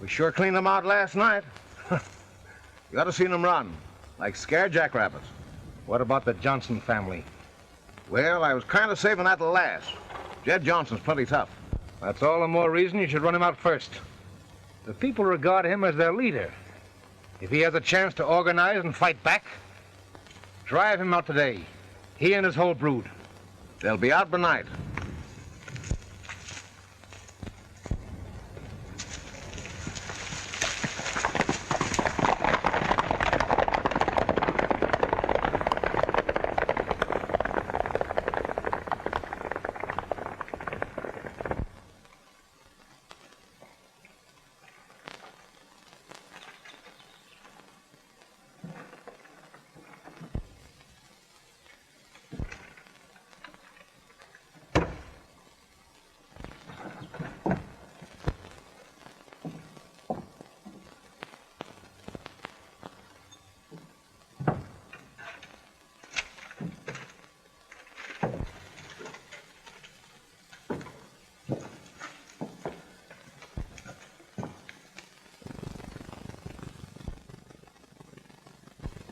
We sure cleaned them out last night. You ought to seen them run, like scared jackrabbits. What about the Johnson family? Well, I was kind of saving that to last. Jed Johnson's plenty tough. That's all the more reason you should run him out first. The people regard him as their leader. If he has a chance to organize and fight back, drive him out today. He and his whole brood. They'll be out tonight.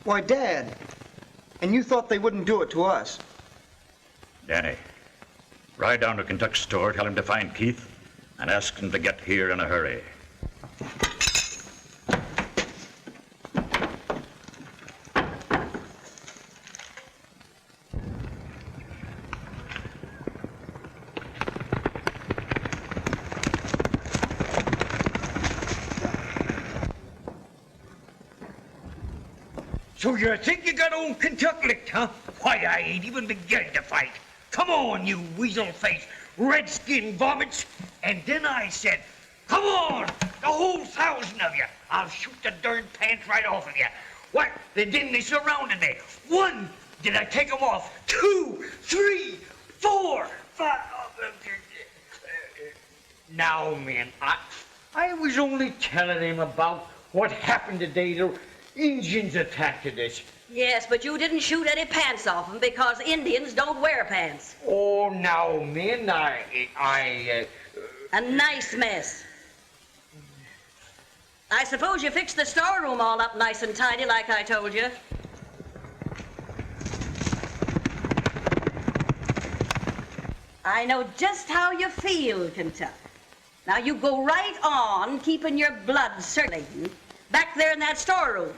Why, Dad, and you thought they wouldn't do it to us. Danny, ride down to Kentuck's store, tell him to find Keith, and ask him to get here in a hurry. So you think you got old Kentuck licked, huh? Why, I ain't even beginning to fight. Come on, you weasel-faced redskin varmints. And then I said, come on, the whole 1,000 of you. I'll shoot the darn pants right off of you. What? Then they surrounded me. 1, did I take them off? 2, 3, 4, 5. Now, man, I was only telling him about what happened today. The Indians attacked us. Yes, but you didn't shoot any pants off them because Indians don't wear pants. Oh, now, man, A nice mess. I suppose you fixed the storeroom all up nice and tidy like I told you. I know just how you feel, Kentuck. Now you go right on keeping your blood circulating back there in that storeroom.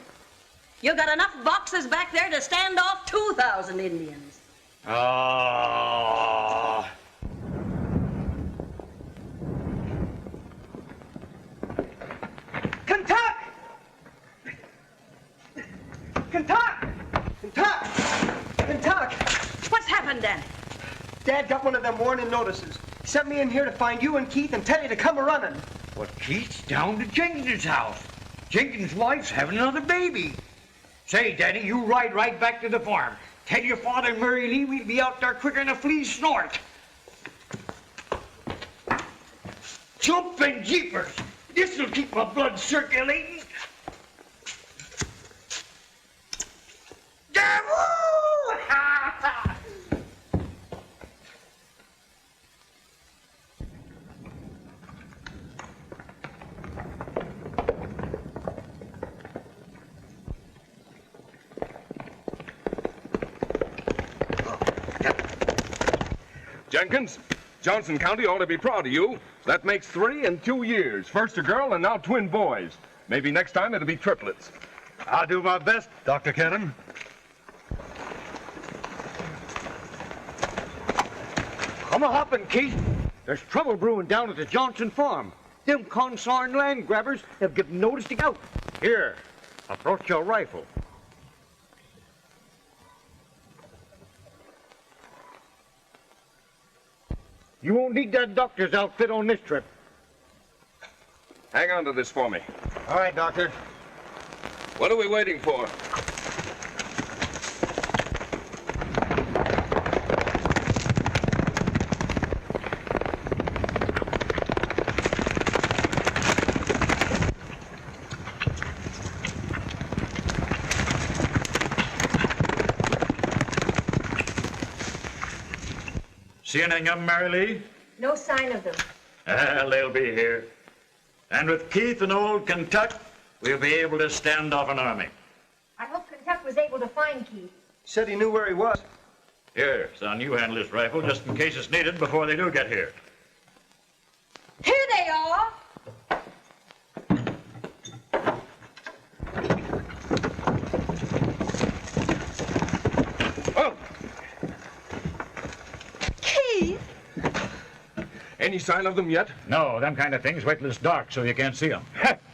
You got enough boxes back there to stand off 2,000 Indians. Kentuck! Kentuck! Kentuck! Kentuck! What's happened, Danny? Dad got one of them warning notices. He sent me in here to find you and Keith and tell you to come a-running. Well, Keith's down to Jenkins' house. Jenkins' wife's having another baby. Say, Daddy, you ride right back to the farm. Tell your father and Mary Lee we'll be out there quicker than a flea's snort. Jumping jeepers! This'll keep my blood circulating. Jenkins, Johnson County ought to be proud of you. That makes 3 in 2 years. First a girl and now twin boys. Maybe next time it'll be triplets. I'll do my best, Dr. Kennan. Come a-hoppin', Keith. There's trouble brewing down at the Johnson farm. Them consarn land grabbers have given notice to out. Here, I brought you a rifle. You won't need that doctor's outfit on this trip. Hang on to this for me. All right, Doctor. What are we waiting for? See any young Mary Lee? No sign of them. They'll be here. And with Keith and old Kentuck, we'll be able to stand off an army. I hope Kentuck was able to find Keith. Said he knew where he was. Here, son, you handle this rifle just in case it's needed before they do get here. Here they are. Oh! Keith? Any sign of them yet? No, them kind of things wait till it's dark so you can't see them.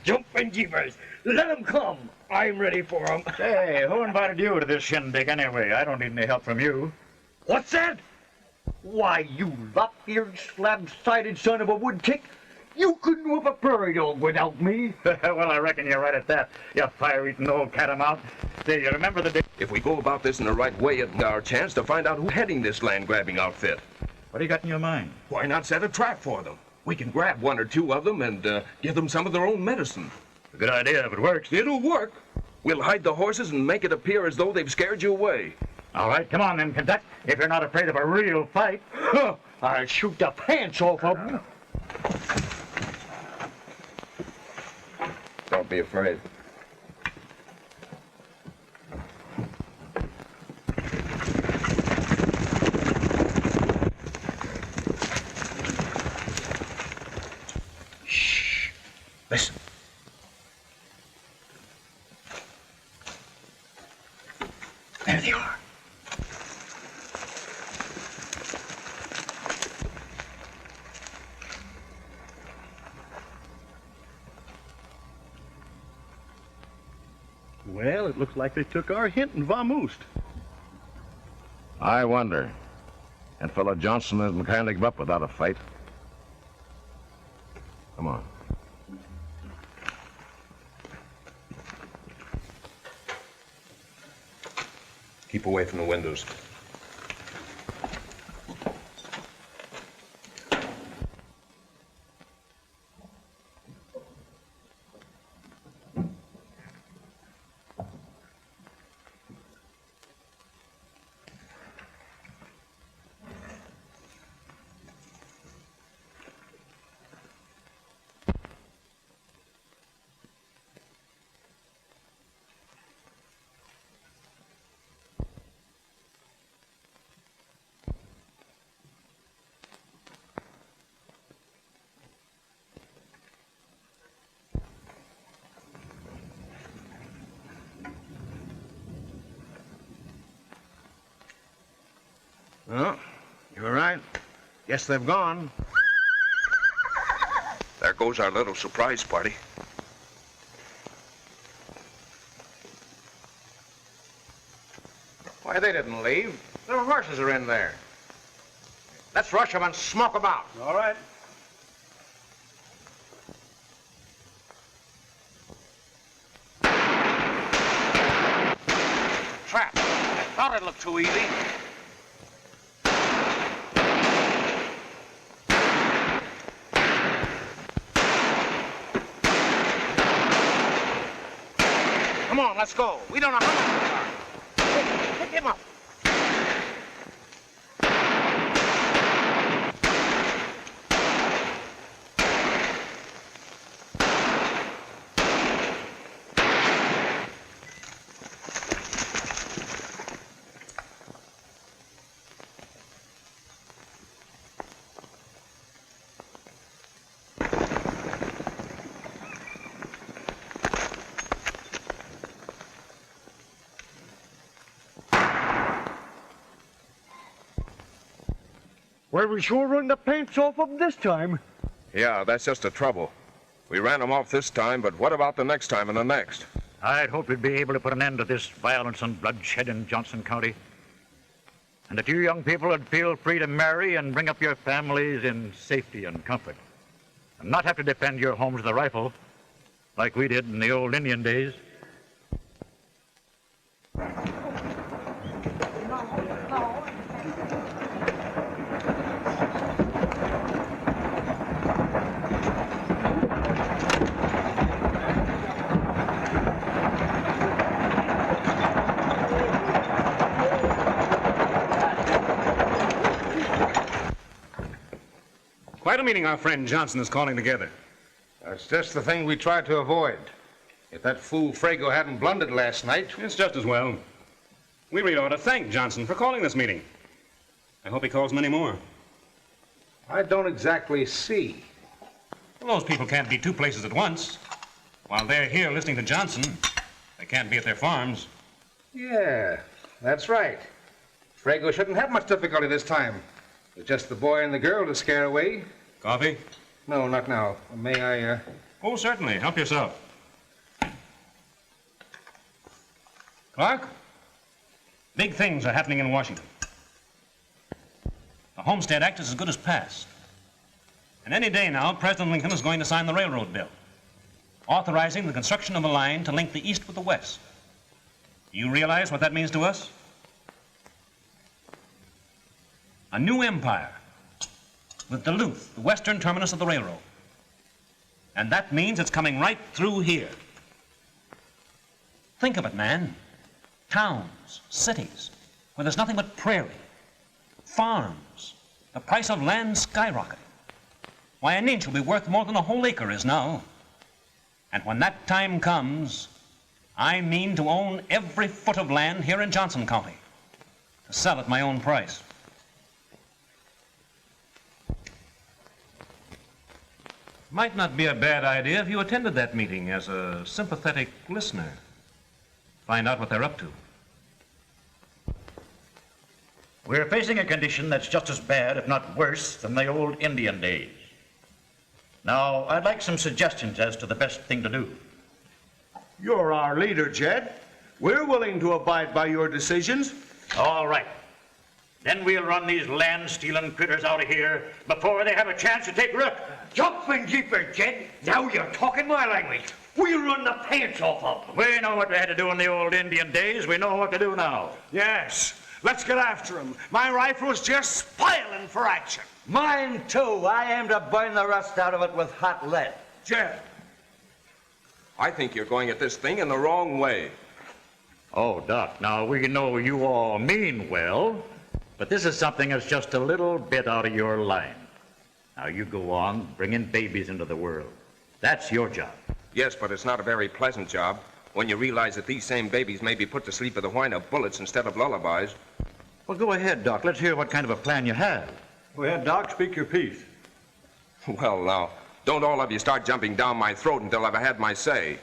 Jumping jeepers. Let them come. I'm ready for them. Hey, who invited you to this shindig anyway? I don't need any help from you. What's that? Why, you lop-eared, slab-sided son of a woodtick. You couldn't whoop a prairie dog without me. Well, I reckon you're right at that, you fire-eating old catamount. Say, you remember the day... If we go about this in the right way, it's our chance to find out who's heading this land-grabbing outfit. What do you got in your mind? Why not set a trap for them? We can grab one or two of them and give them some of their own medicine. A good idea if it works. It'll work. We'll hide the horses and make it appear as though they've scared you away. All right, come on then, Kentuck. If you're not afraid of a real fight. I'll shoot the pants off of them. Don't be afraid. Shh. Listen. There they are. Well, it looks like they took our hint and vamoosed. I wonder. And fellow Johnson isn't kind to give up without a fight. Come on. Keep away from the windows. Well, you were right. Guess they've gone. There goes our little surprise party. Why, they didn't leave. Their horses are in there. Let's rush them and smoke them out. All right. Trap. I thought it looked too easy. Come on, let's go. We don't know how much they are. Pick him up. Well, we sure run the pants off of them this time. Yeah, that's just the trouble. We ran them off this time, but what about the next time and the next? I'd hoped we'd be able to put an end to this violence and bloodshed in Johnson County. And that you young people would feel free to marry and bring up your families in safety and comfort. And not have to defend your homes with a rifle, like we did in the old Indian days. Quite a meeting our friend Johnson is calling together. That's just the thing we tried to avoid. If that fool Frago hadn't blundered last night... It's just as well. We really ought to thank Johnson for calling this meeting. I hope he calls many more. I don't exactly see. Well, those people can't be two places at once. While they're here listening to Johnson, they can't be at their farms. Yeah, that's right. Frago shouldn't have much difficulty this time. With just the boy and the girl to scare away. Coffee? No, not now. May I, Oh, certainly. Help yourself. Clark, big things are happening in Washington. The Homestead Act is as good as passed. And any day now, President Lincoln is going to sign the railroad bill, authorizing the construction of a line to link the East with the West. Do you realize what that means to us? A new empire with Duluth, the western terminus of the railroad. And that means it's coming right through here. Think of it, man. Towns, cities, where there's nothing but prairie, farms, the price of land skyrocketing. Why, an inch will be worth more than a whole acre is now. And when that time comes, I mean to own every foot of land here in Johnson County, to sell at my own price. Might not be a bad idea if you attended that meeting as a sympathetic listener. Find out what they're up to. We're facing a condition that's just as bad, if not worse, than the old Indian days. Now, I'd like some suggestions as to the best thing to do. You're our leader, Jed. We're willing to abide by your decisions. All right. Then we'll run these land-stealing critters out of here before they have a chance to take root. Jumping jeepers, Jed. Now you're talking my language. We'll run the pants off of them. We know what we had to do in the old Indian days. We know what to do now. Yes, let's get after him. My rifle's just spoiling for action. Mine, too. I aim to burn the rust out of it with hot lead. Jed. I think you're going at this thing in the wrong way. Oh, Doc, now we know you all mean well, but this is something that's just a little bit out of your line. Now you go on bringing babies into the world. That's your job. Yes, but it's not a very pleasant job when you realize that these same babies may be put to sleep with the whine of bullets instead of lullabies. Well, go ahead, Doc. Let's hear what kind of a plan you have. Go ahead, Doc. Speak your piece. Well, now, don't all of you start jumping down my throat until I've had my say.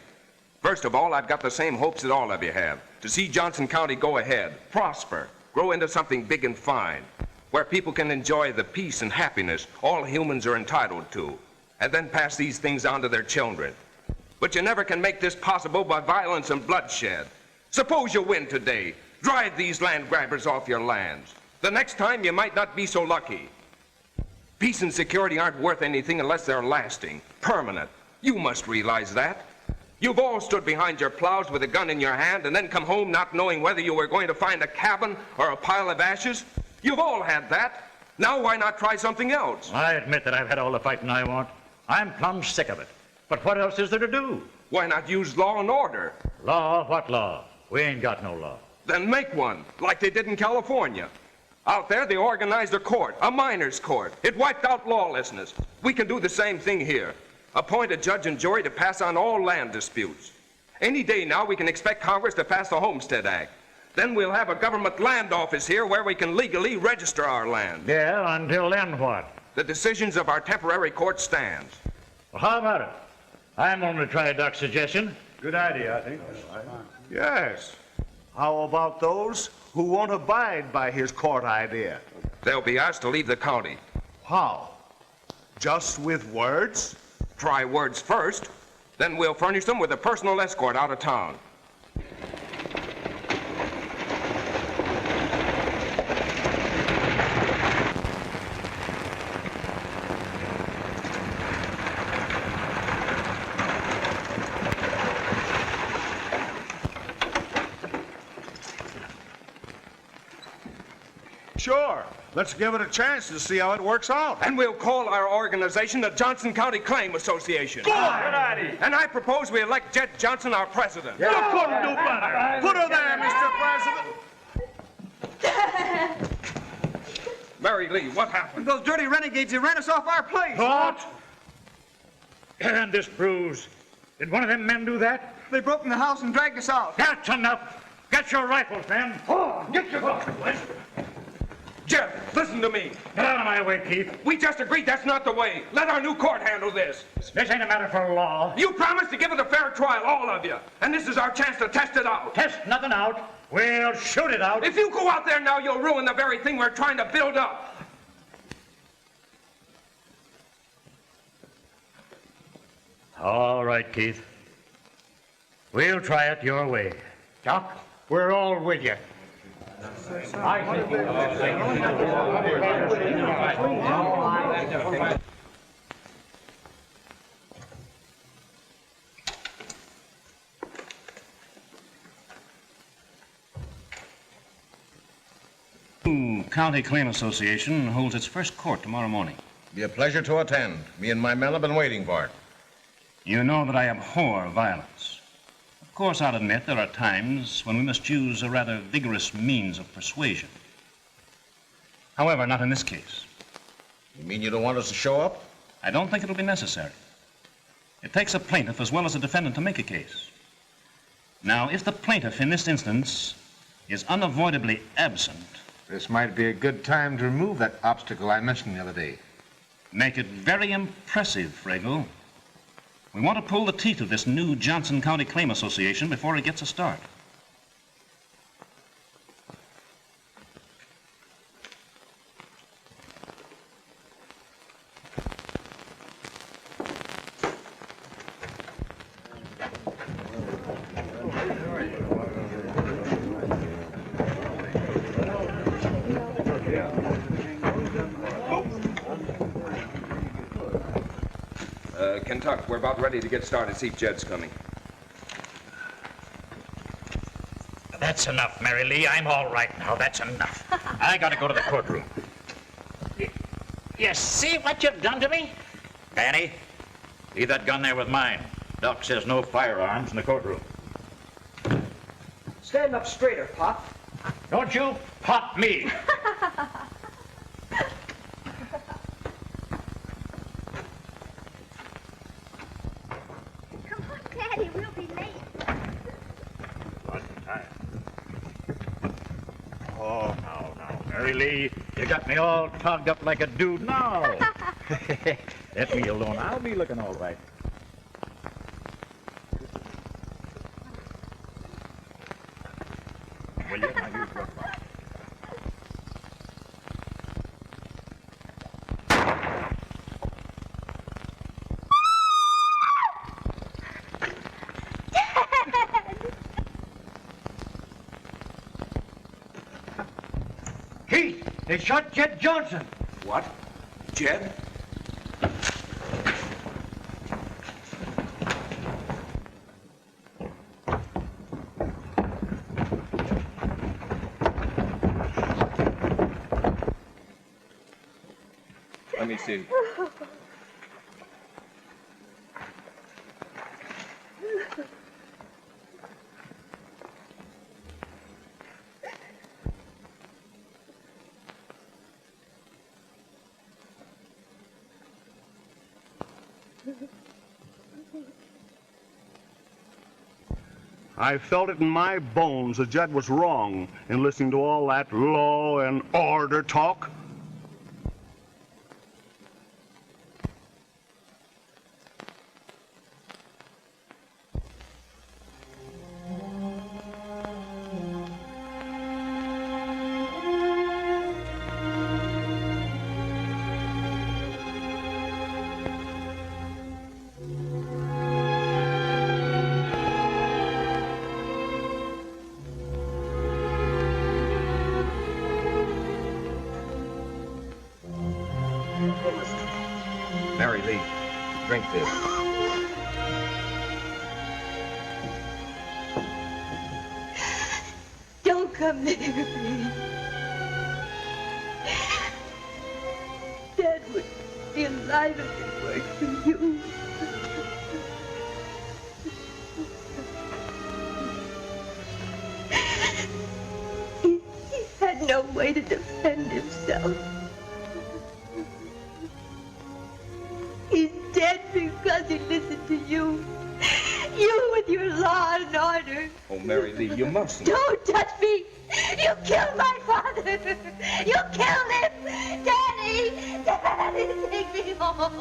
First of all, I've got the same hopes that all of you have, to see Johnson County go ahead, prosper, grow into something big and fine, where people can enjoy the peace and happiness all humans are entitled to, and then pass these things on to their children. But you never can make this possible by violence and bloodshed. Suppose you win today, drive these land grabbers off your lands. The next time you might not be so lucky. Peace and security aren't worth anything unless they're lasting, permanent. You must realize that. You've all stood behind your plows with a gun in your hand and then come home not knowing whether you were going to find a cabin or a pile of ashes. You've all had that. Now why not try something else? I admit that I've had all the fighting I want. I'm plumb sick of it. But what else is there to do? Why not use law and order? Law? What law? We ain't got no law. Then make one, like they did in California. Out there, they organized a court, a miners' court. It wiped out lawlessness. We can do the same thing here. Appoint a judge and jury to pass on all land disputes. Any day now, we can expect Congress to pass the Homestead Act. Then we'll have a government land office here where we can legally register our land. Yeah, until then what? The decisions of our temporary court stands. Well, how about it? I'm going to try Doc's suggestion. Good idea, I think. Yes. How about those who won't abide by his court idea? They'll be asked to leave the county. How? Just with words? Try words first, then we'll furnish them with a personal escort out of town. Sure. Let's give it a chance to see how it works out. And we'll call our organization the Johnson County Claim Association. Good idea. And I propose we elect Jed Johnson our president. You couldn't do better. Put her there, Mr. President. Mary Lee, what happened? Those dirty renegades, they ran us off our place. What? And this bruise. Did one of them men do that? They broke in the house and dragged us out. That's enough. Get your rifles, men. Oh, get your rifles. Jed, listen to me. Get out of my way, Keith. We just agreed that's not the way. Let our new court handle this. This ain't a matter for law. You promised to give it a fair trial, all of you. And this is our chance to test it out. Test nothing out. We'll shoot it out. If you go out there now, you'll ruin the very thing we're trying to build up. All right, Keith. We'll try it your way. Doc, we're all with you. County Claim Association holds its first court tomorrow morning. Be a pleasure to attend. Me and my men have been waiting for it. You know that I abhor violence. Of course, I'll admit there are times when we must use a rather vigorous means of persuasion. However, not in this case. You mean you don't want us to show up? I don't think it'll be necessary. It takes a plaintiff as well as a defendant to make a case. Now, if the plaintiff in this instance is unavoidably absent... This might be a good time to remove that obstacle I mentioned the other day. Make it very impressive, Randall. We want to pull the teeth of this new Johnson County Claim Association before it gets a start. Kentuck, we're about ready to get started. See if Jed's coming. That's enough, Mary Lee. I'm all right now. That's enough. I gotta go to the courtroom. You see what you've done to me? Danny, leave that gun there with mine. Doc says no firearms in the courtroom. Stand up straighter, Pop. Don't you pop me. Come on, Daddy, we'll be late. Oh, now, Mary Lee, you got me all togged up like a dude now. Let me alone. I'll be looking all right. Will you? Now you drop off. Keith, they shot Jed Johnson. What? Jed? Let me see. I felt it in my bones that Jed was wrong in listening to all that law and order talk. Mary Lee, drink this. Don't come near me. Dad would be alive if it weren't for you. He had no way to defend himself. He's dead because he Oh, Mary Lee, you mustn't. Don't touch me! You killed my father! You killed him! Daddy! Daddy, take me home!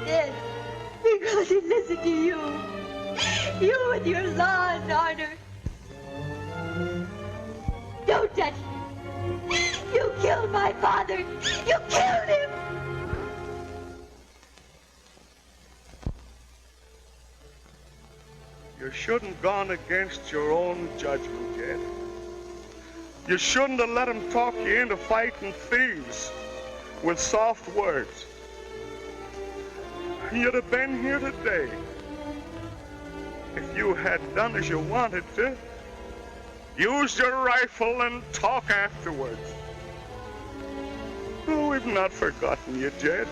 Dead because he listened to you. You with your law and order. Don't touch me. You killed my father. You killed him. You shouldn't have gone against your own judgment, Jed. You shouldn't have let him talk you into fighting thieves with soft words. You'd have been here today if you had done as you wanted to. Use your rifle and talk afterwards. Oh, we've not forgotten you, Jed.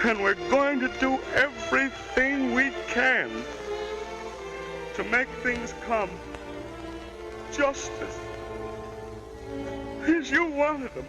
And we're going to do everything we can to make things come just as you wanted them.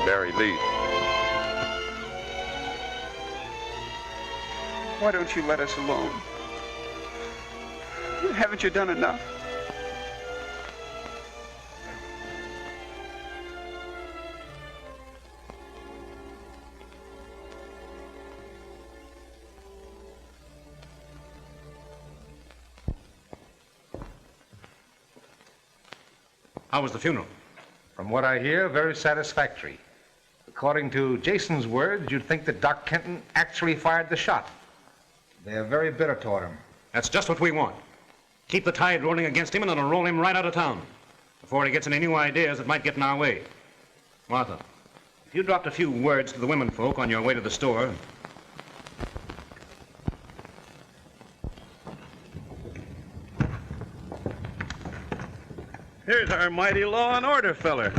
Mary Lee. Why don't you let us alone? Haven't you done enough? How was the funeral? From what I hear, very satisfactory. According to Jason's words, you'd think that Doc Kenton actually fired the shot. They're very bitter toward him. That's just what we want. Keep the tide rolling against him and it'll roll him right out of town before he gets any new ideas that might get in our way. Martha, if you dropped a few words to the women folk on your way to the store. Here's our mighty law and order feller.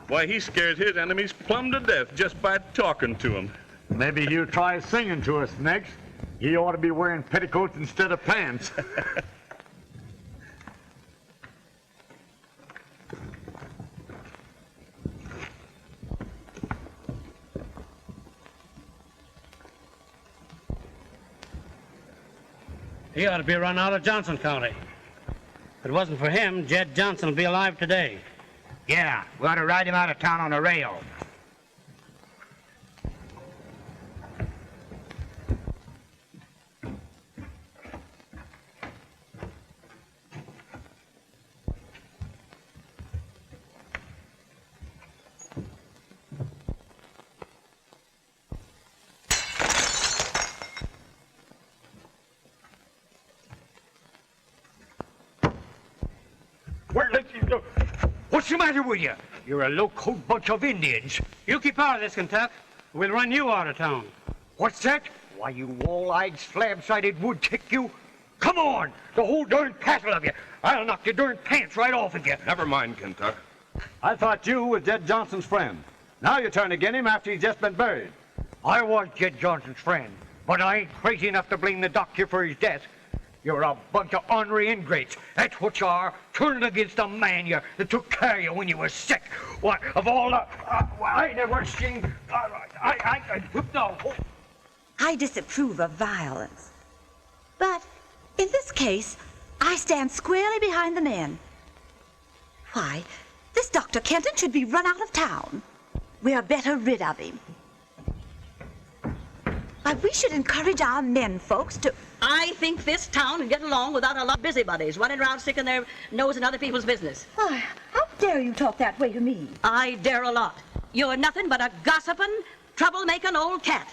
Why, he scares his enemies plumb to death just by talking to them. Maybe he'll try singing to us next. He ought to be wearing petticoats instead of pants. He ought to be run out of Johnson County. If it wasn't for him, Jed Johnson would be alive today. Yeah, we ought to ride him out of town on a rail. What's the matter with you? You're a low-coat bunch of Indians. You keep out of this, Kentucky. We'll run you out of town. What's that? Why, you wall-eyed, slab-sided wood-tick, you. Come on, the whole darn passel of you. I'll knock your darn pants right off of you. Never mind, Kentucky. I thought you was Jed Johnson's friend. Now you turn against him after he's just been buried. I was Jed Johnson's friend, but I ain't crazy enough to blame the doctor for his death. You're a bunch of ornery ingrates. That's what you are, turning against a man that took care of you when you were sick. What, of all the... I never seen... No. I disapprove of violence. But in this case, I stand squarely behind the men. Why, this Dr. Kenton should be run out of town. We're better rid of him. But we should encourage our men folks to... I think this town would get along without a lot of busybodies running around sticking their nose in other people's business. Why, how dare you talk that way to me? I dare a lot. You're nothing but a gossiping, troublemaking old cat.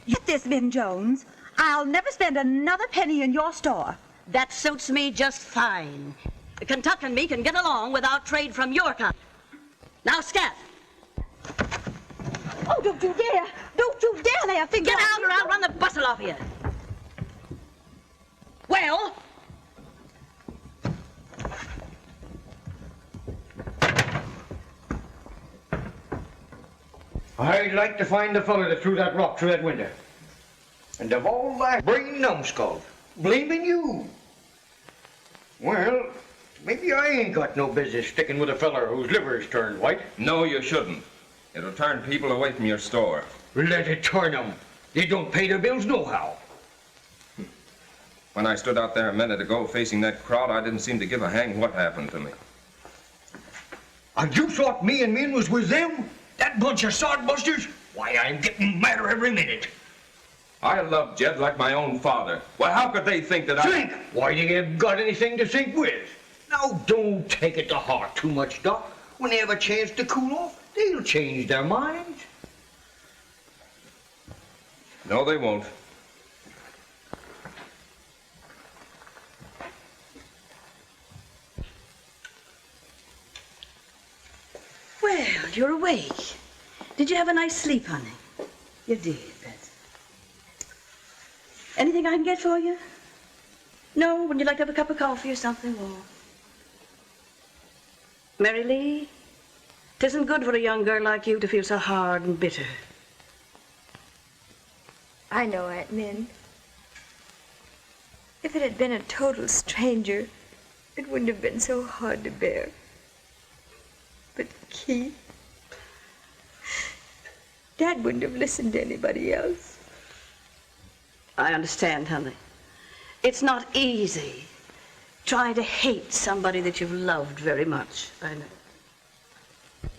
Get this, Ben Jones. I'll never spend another penny in your store. That suits me just fine. Kentucky and me can get along without trade from your kind. Now, scat. Oh, don't you dare! Don't you dare lay a finger Get on out me. or I'll run the bustle off you. Well? I'd like to find the fellow that threw that rock through that window. And of all that brain numbskull, blaming you. Well, maybe I ain't got no business sticking with a feller whose liver's turned white. No, you shouldn't. It'll turn people away from your store. Let it turn them. They don't pay their bills nohow. When I stood out there a minute ago facing that crowd, I didn't seem to give a hang what happened to me. And you thought me and Min was with them? That bunch of sodbusters? Why, I'm getting madder every minute. I love Jed like my own father. Well, how could they think that Think? Why, they haven't got anything to think with. Now, don't take it to heart too much, Doc. When they have a chance to cool off, they'll change their minds. No, they won't. Well, you're awake. Did you have a nice sleep, honey? You did, Betsy. Anything I can get for you? No? Would you like to have a cup of coffee or something? Or... Mary Lee, 'tisn't good for a young girl like you to feel so hard and bitter. I know, Aunt Min. If it had been a total stranger, it wouldn't have been so hard to bear. But Keith, Dad wouldn't have listened to anybody else. I understand, honey. It's not easy trying to hate somebody that you've loved very much. I know.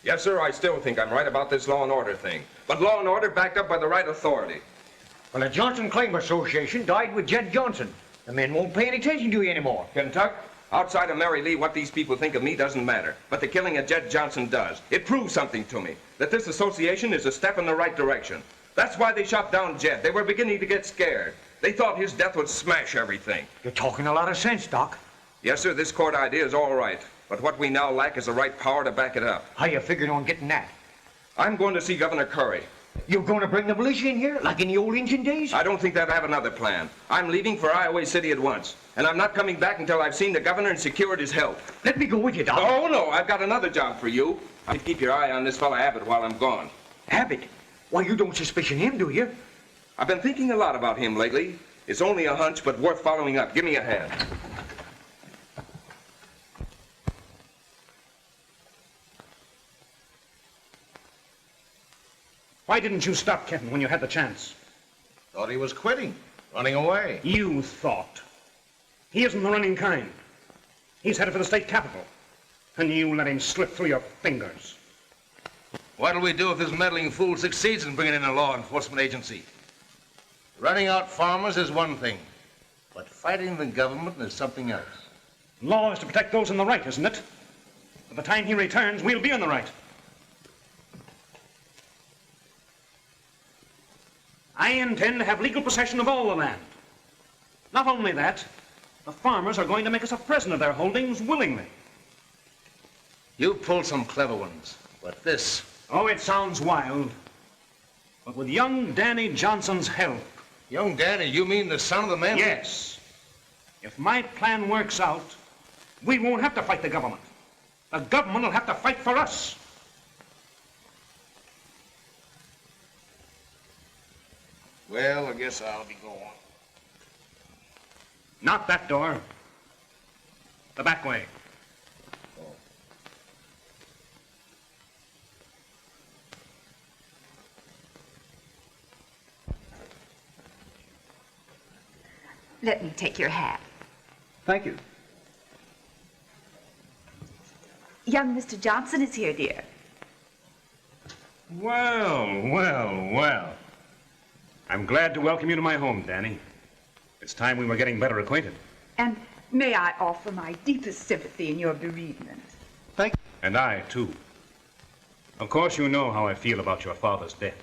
Yes, sir, I still think I'm right about this law and order thing. But law and order backed up by the right authority. Well, the Johnson Claim Association died with Jed Johnson. The men won't pay any attention to you anymore. Kentucky, outside of Mary Lee, what these people think of me doesn't matter. But the killing of Jed Johnson does. It proves something to me, that this association is a step in the right direction. That's why they shot down Jed. They were beginning to get scared. They thought his death would smash everything. You're talking a lot of sense, Doc. Yes, sir, this court idea is all right. But what we now lack is the right power to back it up. How you figuring on getting that? I'm going to see Governor Curry. You're going to bring the militia in here, like in the old Indian days? I don't think they'll have another plan. I'm leaving for Iowa City at once. And I'm not coming back until I've seen the governor and secured his help. Let me go with you, Doc. Oh, no, I've got another job for you. I keep your eye on this fella Abbott while I'm gone. Abbott? Why, you don't suspicion him, do you? I've been thinking a lot about him lately. It's only a hunch, but worth following up. Give me a hand. Why didn't you stop Kenton when you had the chance? Thought he was quitting, running away. You thought. He isn't the running kind. He's headed for the state capitol. And you let him slip through your fingers. What'll we do if this meddling fool succeeds in bringing in a law enforcement agency? Running out farmers is one thing, but fighting the government is something else. Law is to protect those in the right, isn't it? By the time he returns, we'll be in the right. I intend to have legal possession of all the land. Not only that, the farmers are going to make us a present of their holdings willingly. You pulled some clever ones, but this... Oh, it sounds wild. But with young Danny Johnson's help... Young Danny, you mean the son of the man? Yes. If my plan works out, we won't have to fight the government. The government will have to fight for us. Well, I guess I'll be going. Not that door. The back way. Let me take your hat. Thank you. Young Mr. Johnson is here, dear. Well, well, well. I'm glad to welcome you to my home, Danny. It's time we were getting better acquainted. And may I offer my deepest sympathy in your bereavement. Thank you. And I, too. Of course, you know how I feel about your father's death.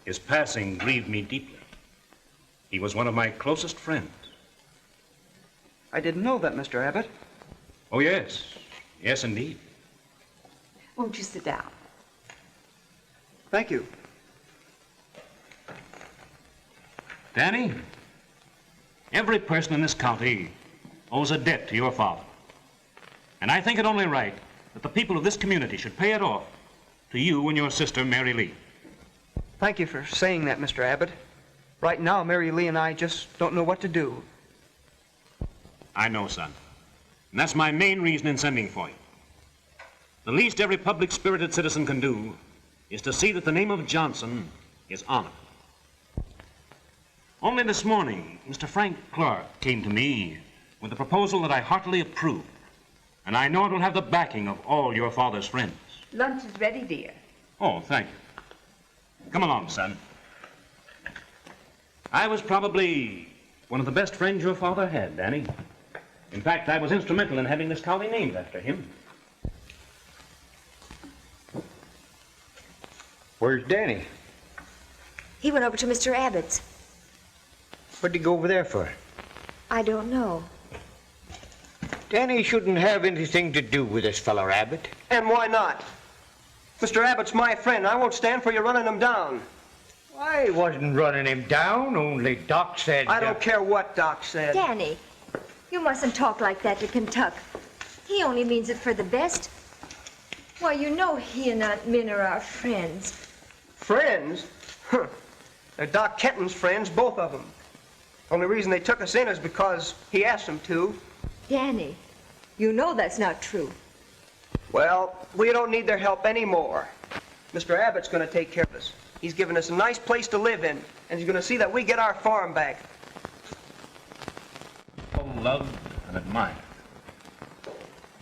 His passing grieved me deeply. He was one of my closest friends. I didn't know that, Mr. Abbott. Oh, yes. Yes, indeed. Won't you sit down? Thank you. Danny, every person in this county owes a debt to your father. And I think it only right that the people of this community should pay it off to you and your sister, Mary Lee. Thank you for saying that, Mr. Abbott. Right now, Mary Lee and I just don't know what to do. I know, son. And that's my main reason in sending for you. The least every public-spirited citizen can do is to see that the name of Johnson is honored. Only this morning, Mr. Frank Clark came to me with a proposal that I heartily approve. And I know it will have the backing of all your father's friends. Lunch is ready, dear. Oh, thank you. Come along, son. I was probably one of the best friends your father had, Danny. In fact, I was instrumental in having this county named after him. Where's Danny? He went over to Mr. Abbott's. What'd he go over there for? I don't know. Danny shouldn't have anything to do with this fellow Abbott. And why not? Mr. Abbott's my friend. I won't stand for you running him down. I wasn't running him down, only Doc said... I don't care what Doc said. Danny, you mustn't talk like that to Kentuck. He only means it for the best. Why, you know he and Aunt Min are our friends. Friends? Huh. They're Doc Kenton's friends, both of them. Only reason they took us in is because he asked them to. Danny, you know that's not true. Well, we don't need their help anymore. Mr. Abbott's going to take care of us. He's given us a nice place to live in, and he's going to see that we get our farm back. Oh, loved and admired.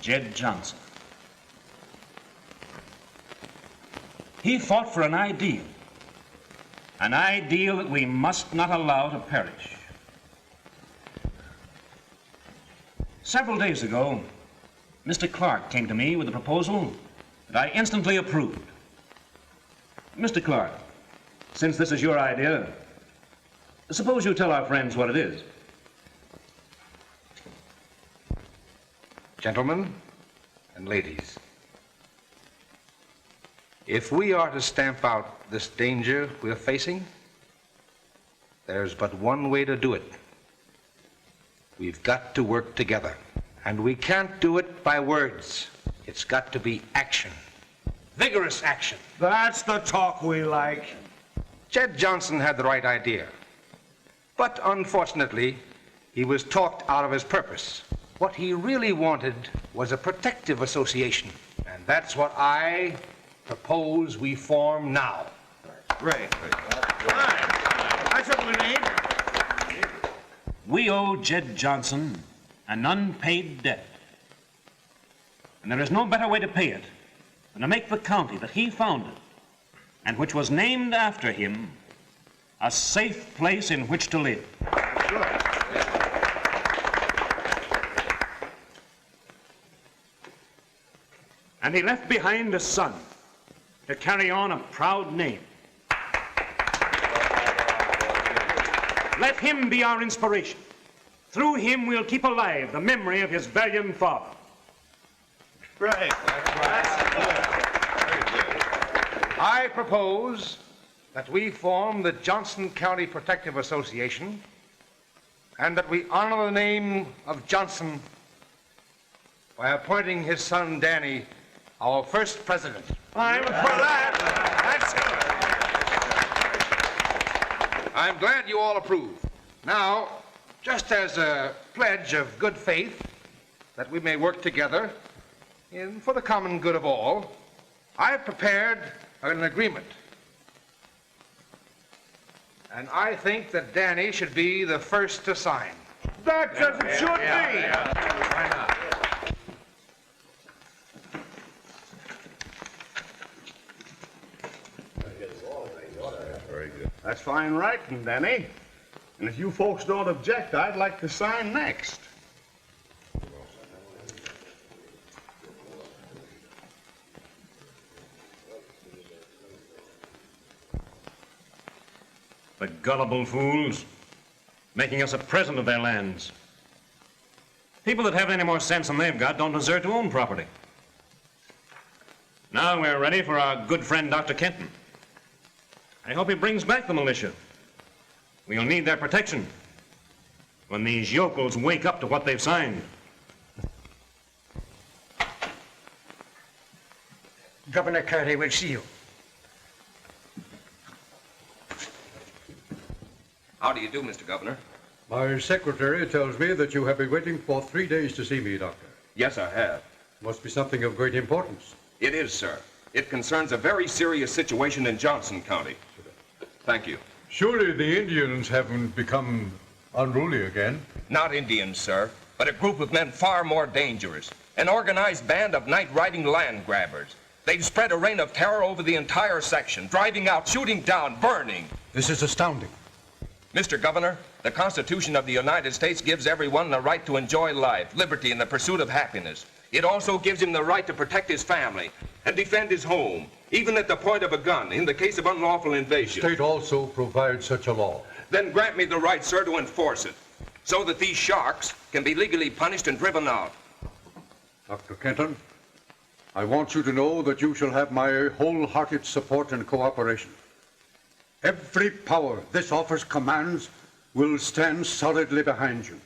Jed Johnson. He fought for an ideal that we must not allow to perish. Several days ago, Mr. Clark came to me with a proposal that I instantly approved. Mr. Clark, since this is your idea, suppose you tell our friends what it is. Gentlemen and ladies, if we are to stamp out this danger we're facing, there's but one way to do it. We've got to work together. And we can't do it by words. It's got to be action. Vigorous action. That's the talk we like. Jed Johnson had the right idea. But unfortunately, he was talked out of his purpose. What he really wanted was a protective association. And that's what I propose we form now. Right. That's what we need. We owe Jed Johnson an unpaid debt. And there is no better way to pay it than to make the county that he founded, and which was named after him, a safe place in which to live. And he left behind a son to carry on a proud name. Let him be our inspiration. Through him, we'll keep alive the memory of his valiant father. Right. I propose that we form the Johnson County Protective Association and that we honor the name of Johnson by appointing his son Danny our first president. I'm for that. That's good. I'm glad you all approve. Now, just as a pledge of good faith that we may work together for the common good of all, I've prepared an agreement. And I think that Danny should be the first to sign. That's as it should be. Why not? Very good. That's fine writing, Danny. And if you folks don't object, I'd like to sign next. The gullible fools, making us a present of their lands. People that have any more sense than they've got don't deserve to own property. Now we're ready for our good friend, Dr. Kenton. I hope he brings back the militia. We'll need their protection when these yokels wake up to what they've signed. Governor Carter will see you. How do you do, Mr. Governor? My secretary tells me that you have been waiting for 3 days to see me, Doctor. Yes, I have. Must be something of great importance. It is, sir. It concerns a very serious situation in Johnson County. Thank you. Surely the Indians haven't become unruly again? Not Indians, sir, but a group of men far more dangerous. An organized band of night-riding land grabbers. They've spread a reign of terror over the entire section, driving out, shooting down, burning. This is astounding. Mr. Governor, the Constitution of the United States gives everyone the right to enjoy life, liberty, and the pursuit of happiness. It also gives him the right to protect his family and defend his home, even at the point of a gun, in the case of unlawful invasion. The state also provides such a law. Then grant me the right, sir, to enforce it, so that these sharks can be legally punished and driven out. Dr. Kenton, I want you to know that you shall have my wholehearted support and cooperation. Every power this office commands will stand solidly behind you.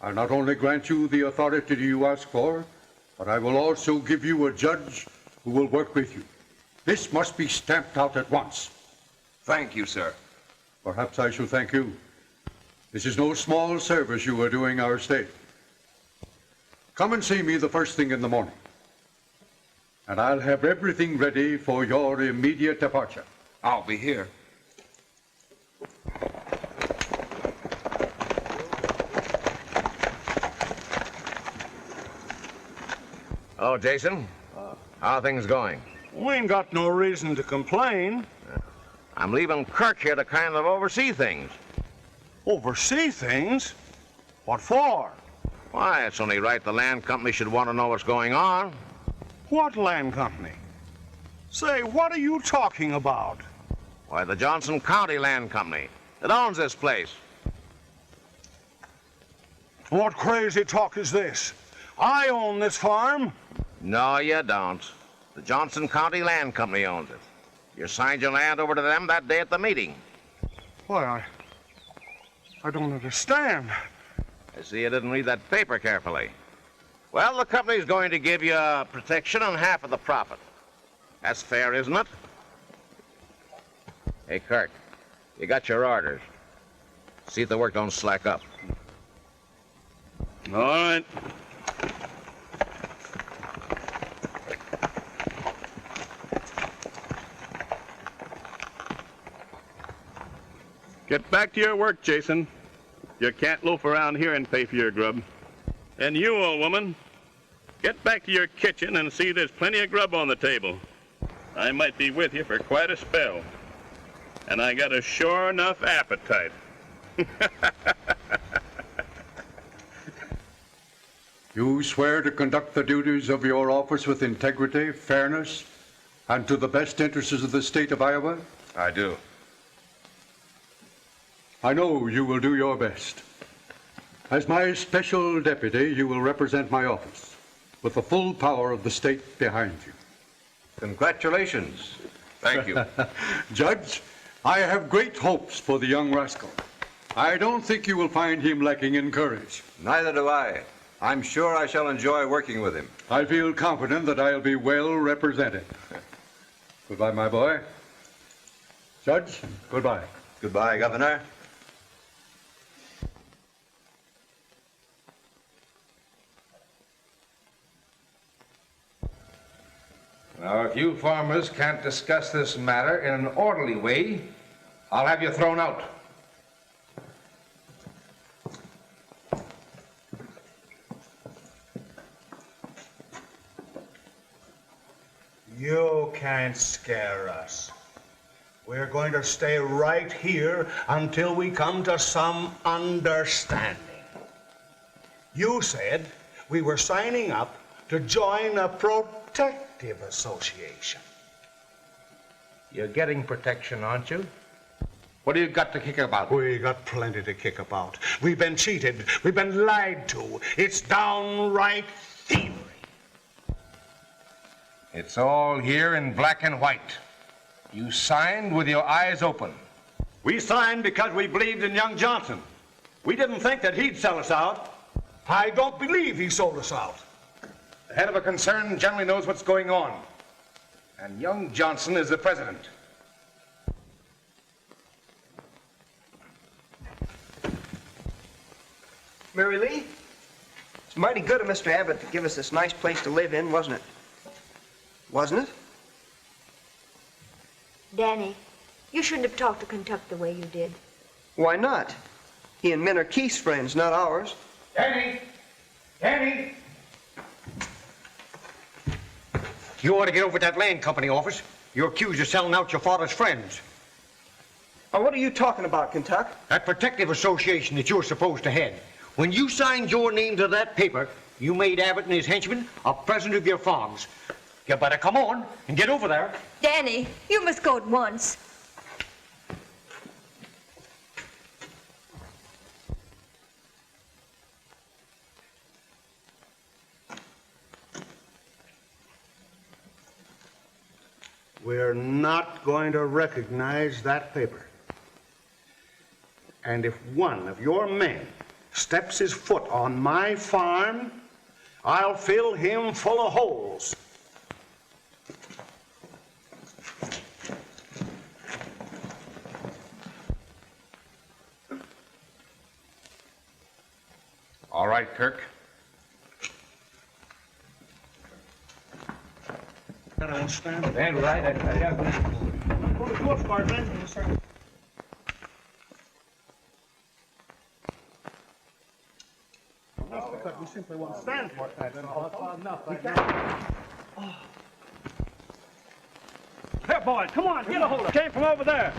I'll not only grant you the authority you ask for, but I will also give you a judge who will work with you. This must be stamped out at once. Thank you, sir. Perhaps I shall thank you. This is no small service you are doing our state. Come and see me the first thing in the morning, and I'll have everything ready for your immediate departure. I'll be here. Hello, Jason. How are things going? We ain't got no reason to complain. I'm leaving Kirk here to kind of oversee things. Oversee things? What for? Why, it's only right the land company should want to know what's going on. What land company? Say, what are you talking about? Why, the Johnson County Land Company. It owns this place. What crazy talk is this? I own this farm. No, you don't. The Johnson County Land Company owns it. You signed your land over to them that day at the meeting. Why, I don't understand. I see you didn't read that paper carefully. Well, the company's going to give you protection on half of the profit. That's fair, isn't it? Hey, Kirk, you got your orders. See if the work don't slack up. All right. Get back to your work, Jason. You can't loaf around here and pay for your grub. And you, old woman, get back to your kitchen and see there's plenty of grub on the table. I might be with you for quite a spell. And I got a sure enough appetite. You swear to conduct the duties of your office with integrity, fairness, and to the best interests of the state of Iowa? I do. I know you will do your best. As my special deputy, you will represent my office with the full power of the state behind you. Congratulations. Thank you. Judge, I have great hopes for the young rascal. I don't think you will find him lacking in courage. Neither do I. I'm sure I shall enjoy working with him. I feel confident that I'll be well represented. Goodbye, my boy. Judge, goodbye. Goodbye, Governor. Now, if you farmers can't discuss this matter in an orderly way, I'll have you thrown out. You can't scare us. We're going to stay right here until we come to some understanding. You said we were signing up to join a protective association. You're getting protection, aren't you? What do you got to kick about? We got plenty to kick about. We've been cheated. We've been lied to. It's downright thievery. It's all here in black and white. You signed with your eyes open. We signed because we believed in young Johnson. We didn't think that he'd sell us out. I don't believe he sold us out. The head of a concern generally knows what's going on. And young Johnson is the president. Mary Lee, it's mighty good of Mr. Abbott to give us this nice place to live in, wasn't it? Wasn't it? Danny, you shouldn't have talked to Kentuck the way you did. Why not? He and Min are Keith's friends, not ours. Danny! Danny! You ought to get over to that land company office. You're accused of selling out your father's friends. Oh, what are you talking about, Kentuck? That protective association that you're supposed to head. When you signed your name to that paper, you made Abbott and his henchmen a present of your farms. You better come on and get over there. Danny, you must go at once. We're not going to recognize that paper. And if one of your men steps his foot on my farm, I'll fill him full of holes. All right, Kirk. I don't stand. Stand right. Go to the court, Sergeant. Yes, sir. Because we simply won't stand for it. Here, boys, come on, get a hold of it. Came from over there.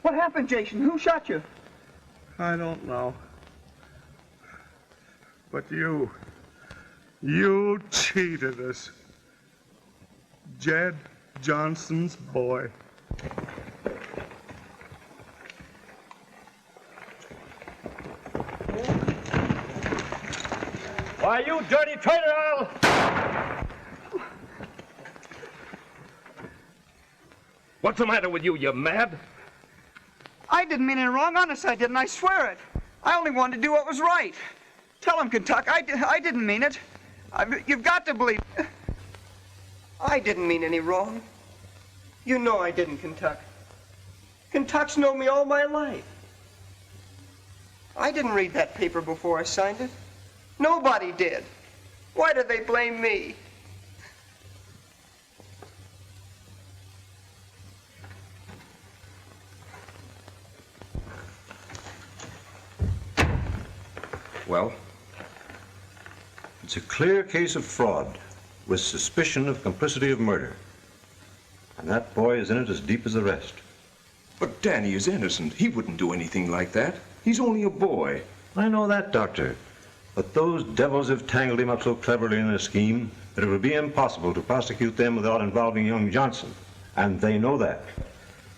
What happened, Jason? Who shot you? I don't know. But you cheated us. Jed Johnson's boy. Why, you dirty traitor, What's the matter with you? You mad? I didn't mean any wrong. Honest, I didn't. I swear it. I only wanted to do what was right. Tell him, Kentuck. I didn't mean it. You've got to believe. I didn't mean any wrong. You know I didn't, Kentuck. Kentuck's known me all my life. I didn't read that paper before I signed it. Nobody did. Why did they blame me? Well, it's a clear case of fraud with suspicion of complicity of murder. And that boy is in it as deep as the rest. But Danny is innocent. He wouldn't do anything like that. He's only a boy. I know that, Doctor. But those devils have tangled him up so cleverly in their scheme that it would be impossible to prosecute them without involving young Johnson. And they know that.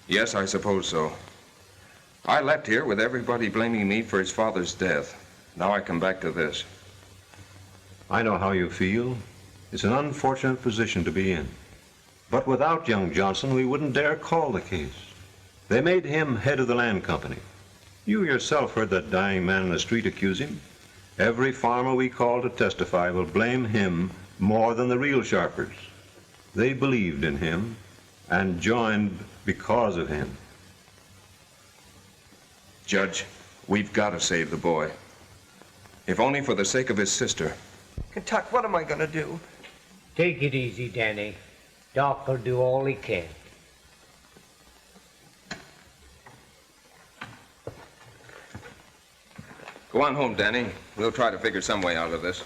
Yes, I suppose so. I left here with everybody blaming me for his father's death. Now I come back to this. I know how you feel. It's an unfortunate position to be in. But without young Johnson, we wouldn't dare call the case. They made him head of the land company. You yourself heard that dying man in the street accuse him. Every farmer we call to testify will blame him more than the real sharpers. They believed in him and joined because of him. Judge, we've got to save the boy. If only for the sake of his sister. Kentuck, what am I going to do? Take it easy, Danny. Doc will do all he can. Go on home, Danny. We'll try to figure some way out of this.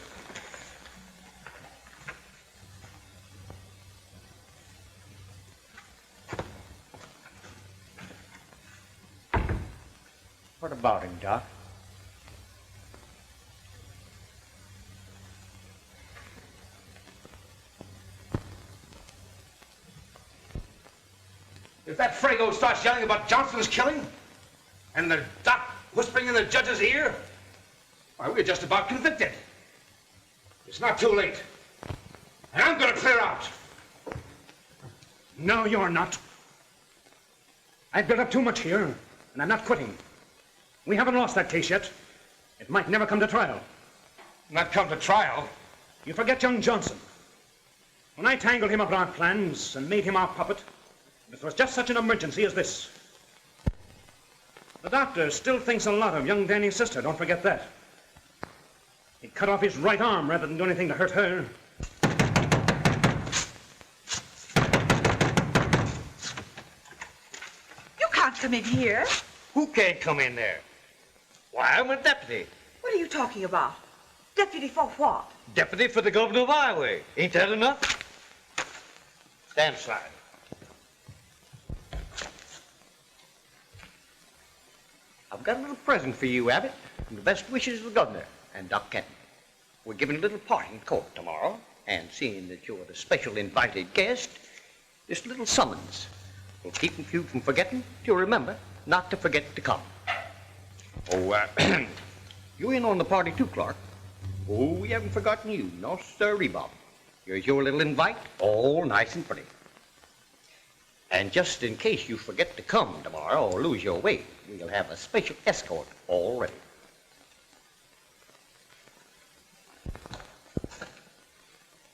What about him, Doc? If that Frago starts yelling about Johnson's killing, and the doc whispering in the judge's ear, why, we're just about convicted. It's not too late. And I'm going to clear out. No, you're not. I've built up too much here, and I'm not quitting. We haven't lost that case yet. It might never come to trial. Not come to trial? You forget young Johnson. When I tangled him up in our plans and made him our puppet, it was just such an emergency as this. The doctor still thinks a lot of young Danny's sister, don't forget that. He cut off his right arm rather than do anything to hurt her. You can't come in here. Who can't come in there? Why, I'm a deputy. What are you talking about? Deputy for what? Deputy for the governor of Iowa. Ain't that enough? Stand aside. I've got a little present for you, Abbott, from the best wishes of the governor and Doc Kenton. We're giving a little party in court tomorrow, and seeing that you're the special invited guest, this little summons will keep you from forgetting to remember not to forget to come. Oh, you in on the party too, Clark. Oh, we haven't forgotten you. No, sirree, Bob. Here's your little invite, all nice and pretty. And just in case you forget to come tomorrow or lose your way, we'll have a special escort all ready.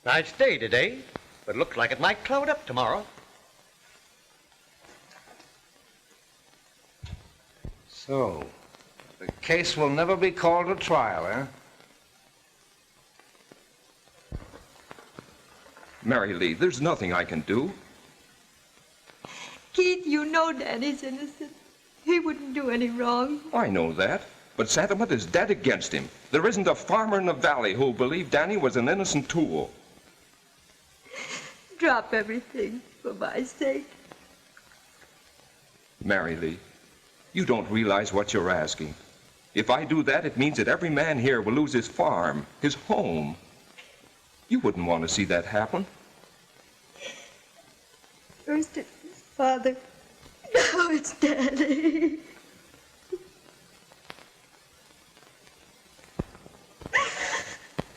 Nice day today, but looks like it might cloud up tomorrow. So, the case will never be called to trial, eh? Mary Lee, there's nothing I can do. Keith, you know Danny's innocent. He wouldn't do any wrong. I know that. But sentiment is dead against him. There isn't a farmer in the valley who'll believe Danny was an innocent tool. Drop everything for my sake. Mary Lee, you don't realize what you're asking. If I do that, it means that every man here will lose his farm, his home. You wouldn't want to see that happen. First it was Father, now it's Daddy.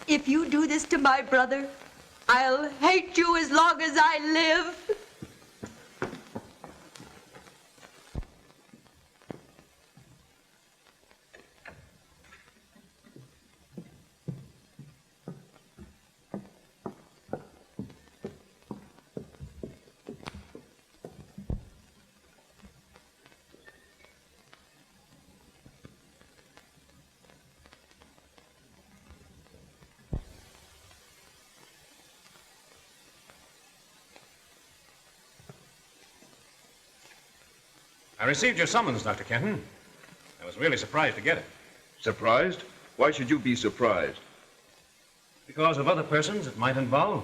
If you do this to my brother, I'll hate you as long as I live. I received your summons, Dr. Kenton. I was really surprised to get it. Surprised? Why should you be surprised? Because of other persons it might involve.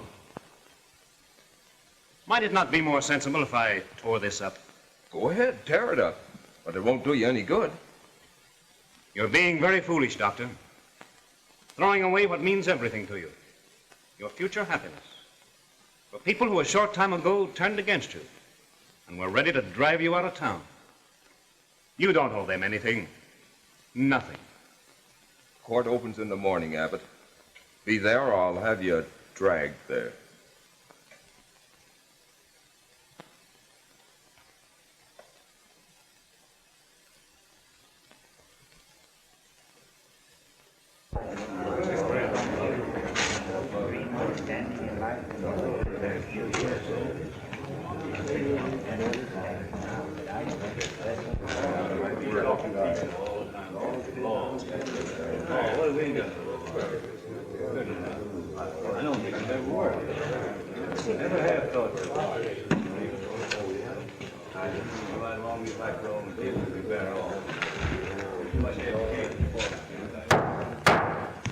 Might it not be more sensible if I tore this up? Go ahead, tear it up. But it won't do you any good. You're being very foolish, Doctor. Throwing away what means everything to you. Your future happiness. For people who a short time ago turned against you and were ready to drive you out of town. You don't owe them anything. Nothing. Court opens in the morning, Abbott. Be there or I'll have you dragged there. Never have thought that. As long as you like your own business, you'd be better off.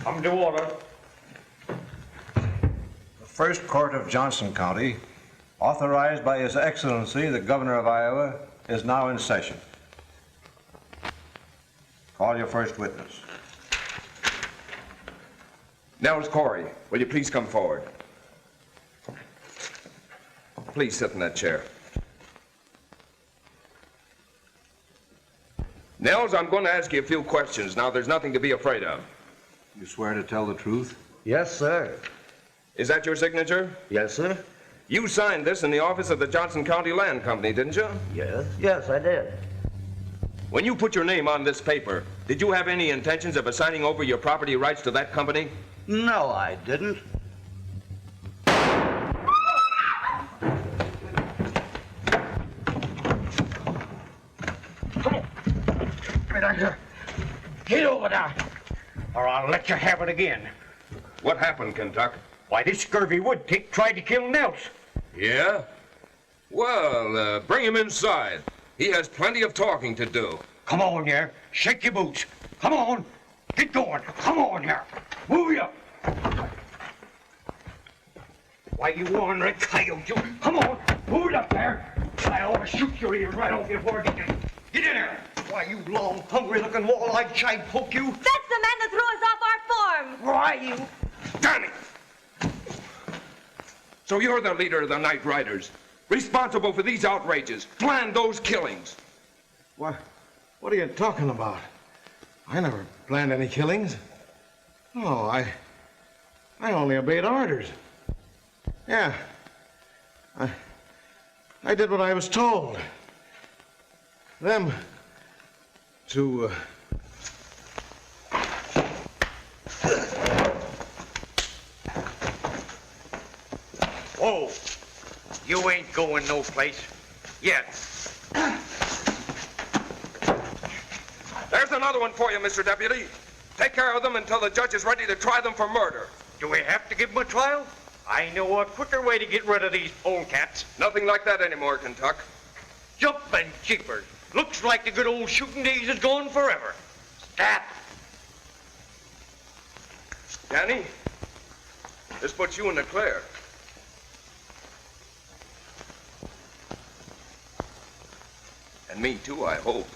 Come to order. The First Court of Johnson County, authorized by His Excellency, the Governor of Iowa, is now in session. Call your first witness. Nels Corey, will you please come forward? Please sit in that chair. Nels, I'm going to ask you a few questions. Now, there's nothing to be afraid of. You swear to tell the truth? Yes, sir. Is that your signature? Yes, sir. You signed this in the office of the Johnson County Land Company, didn't you? Yes, I did. When you put your name on this paper, did you have any intentions of assigning over your property rights to that company? No, I didn't. Get over there, or I'll let you have it again. What happened, Kentucky? Why, this scurvy wood tick tried to kill Nels. Yeah? Well, bring him inside. He has plenty of talking to do. Come on here. Shake your boots. Come on. Get going. Come on here. Move you. Why, you ornery coyote, you. Come on. Move it up there. I ought to shoot your ears right off before I get in. Get in there. Why, you long, hungry-looking wall-eyed I'd poke you. That's the man that threw us off our farm. Why, you... Danny! So you're the leader of the Night Riders, responsible for these outrages, planned those killings. What are you talking about? I never planned any killings. No, I only obeyed orders. Yeah. I did what I was told. Them to Whoa. You ain't going no place. Yet. There's another one for you, Mr. Deputy. Take care of them until the judge is ready to try them for murder. Do we have to give them a trial? I know a quicker way to get rid of these polecats. Nothing like that anymore, Kentuck. Jumping jeepers. Looks like the good old shooting days is gone forever. Stat. Danny, this puts you in the clear. And me too, I hope.